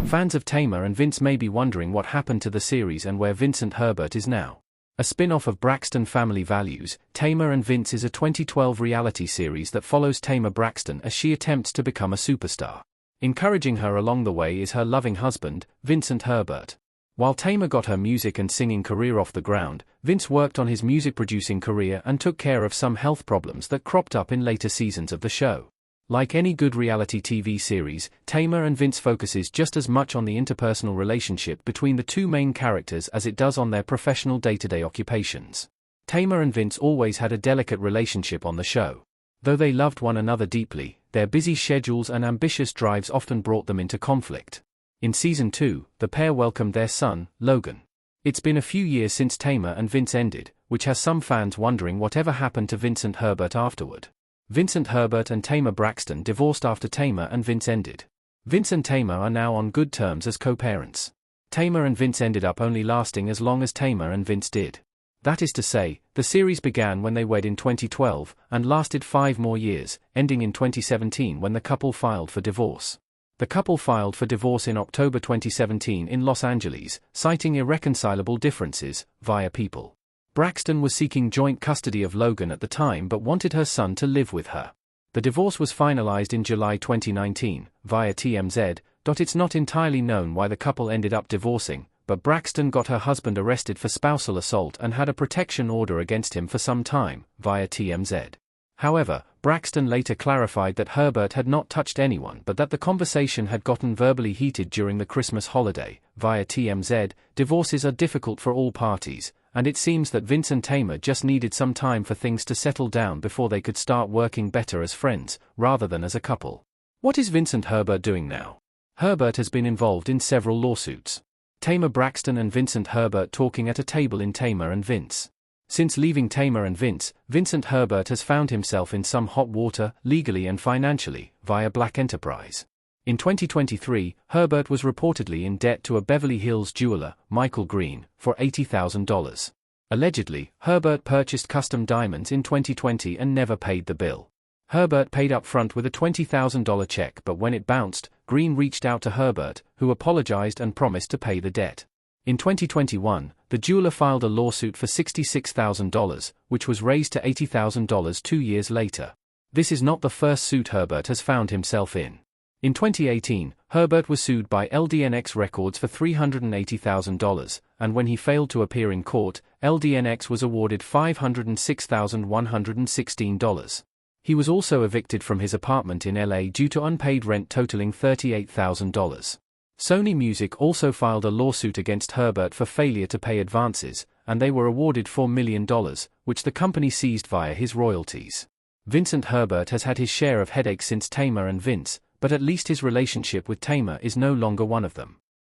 Fans of Tamar and Vince may be wondering what happened to the series and where Vincent Herbert is now. A spin-off of Braxton Family Values, Tamar and Vince is a 2012 reality series that follows Tamar Braxton as she attempts to become a superstar. Encouraging her along the way is her loving husband, Vincent Herbert. While Tamar got her music and singing career off the ground, Vince worked on his music-producing career and took care of some health problems that cropped up in later seasons of the show. Like any good reality TV series, Tamar and Vince focuses just as much on the interpersonal relationship between the two main characters as it does on their professional day-to-day occupations. Tamar and Vince always had a delicate relationship on the show. Though they loved one another deeply, their busy schedules and ambitious drives often brought them into conflict. In Season 2, the pair welcomed their son, Logan. It's been a few years since Tamar and Vince ended, which has some fans wondering whatever happened to Vincent Herbert afterward. Vincent Herbert and Tamar Braxton divorced after Tamar and Vince ended. Vince and Tamar are now on good terms as co-parents. Tamar and Vince ended up only lasting as long as Tamar and Vince did. That is to say, the series began when they wed in 2012, and lasted 5 more years, ending in 2017 when the couple filed for divorce. The couple filed for divorce in October 2017 in Los Angeles, citing irreconcilable differences, via People. Braxton was seeking joint custody of Logan at the time but wanted her son to live with her. The divorce was finalized in July 2019, via TMZ. It's not entirely known why the couple ended up divorcing, but Braxton got her husband arrested for spousal assault and had a protection order against him for some time, via TMZ. However, Braxton later clarified that Herbert had not touched anyone but that the conversation had gotten verbally heated during the Christmas holiday, via TMZ. Divorces are difficult for all parties, and it seems that Vince and Tamar just needed some time for things to settle down before they could start working better as friends, rather than as a couple. What is Vincent Herbert doing now? Herbert has been involved in several lawsuits. Tamar Braxton and Vincent Herbert talking at a table in Tamar and Vince. Since leaving Tamar and Vince, Vincent Herbert has found himself in some hot water, legally and financially, via Black Enterprise. In 2023, Herbert was reportedly in debt to a Beverly Hills jeweler, Michael Green, for $80,000. Allegedly, Herbert purchased custom diamonds in 2020 and never paid the bill. Herbert paid up front with a $20,000 check, but when it bounced, Green reached out to Herbert, who apologized and promised to pay the debt. In 2021, the jeweler filed a lawsuit for $66,000, which was raised to $80,000 2 years later. This is not the first suit Herbert has found himself in. In 2018, Herbert was sued by LDNX Records for $380,000, and when he failed to appear in court, LDNX was awarded $506,116. He was also evicted from his apartment in LA due to unpaid rent totaling $38,000. Sony Music also filed a lawsuit against Herbert for failure to pay advances, and they were awarded $4 million, which the company seized via his royalties. Vincent Herbert has had his share of headaches since Tamar and Vince, but at least his relationship with Tamar is no longer one of them.